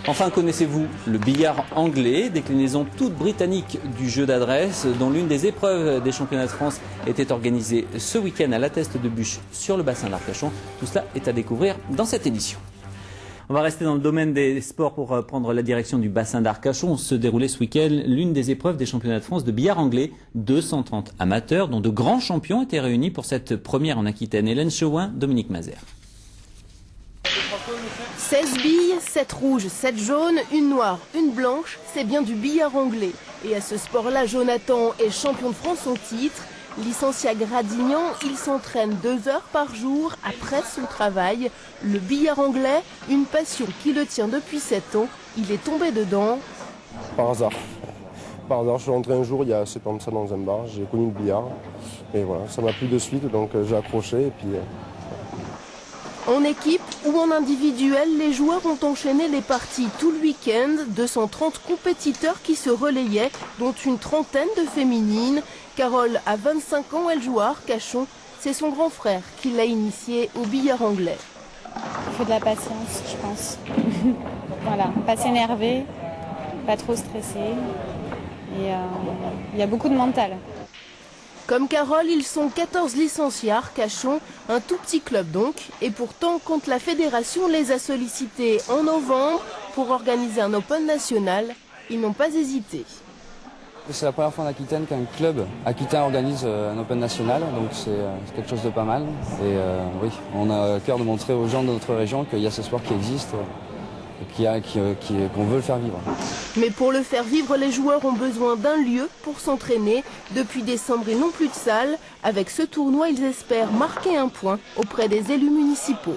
Enfin, connaissez-vous le billard anglais, déclinaison toute britannique du jeu d'adresse, dont l'une des épreuves des championnats de France était organisée ce week-end à la Teste de Buch sur le bassin d'Arcachon. Tout cela est à découvrir dans cette émission. On va rester dans le domaine des sports pour prendre la direction du bassin d'Arcachon. Se déroulait ce week-end l'une des épreuves des championnats de France de billard anglais. 230 amateurs, dont de grands champions, étaient réunis pour cette première en Aquitaine. Hélène Chauin, Dominique Mazère. 16 billes, 7 rouges, 7 jaunes, une noire, une blanche, c'est bien du billard anglais. Et à ce sport-là, Jonathan est champion de France en titre. Licencié à Gradignan, il s'entraîne 2 heures par jour après son travail. Le billard anglais, une passion qui le tient depuis 7 ans. Il est tombé dedans. Par hasard. Par hasard, je suis rentré un jour il y a 7 ans de ça dans un bar, j'ai connu le billard. Et voilà, ça m'a plu de suite, donc j'ai accroché et puis... En équipe ou en individuel, les joueurs ont enchaîné les parties tout le week-end. 230 compétiteurs qui se relayaient, dont une trentaine de féminines. Carole a 25 ans, elle joue à Arcachon. C'est son grand frère qui l'a initiée au billard anglais. Il faut de la patience, je pense. Voilà, pas s'énerver, pas trop stresser. Et il y a beaucoup de mental. Comme Carole, ils sont 14 licenciés à Arcachon, un tout petit club donc. Et pourtant, quand la fédération les a sollicités en novembre pour organiser un Open national, ils n'ont pas hésité. C'est la première fois en Aquitaine qu'un club aquitain organise un Open national, donc c'est quelque chose de pas mal. Et oui, on a à cœur de montrer aux gens de notre région qu'il y a ce sport qui existe et qu'on veut le faire vivre. Mais pour le faire vivre, les joueurs ont besoin d'un lieu pour s'entraîner. Depuis décembre, ils n'ont plus de salle. Avec ce tournoi, ils espèrent marquer un point auprès des élus municipaux.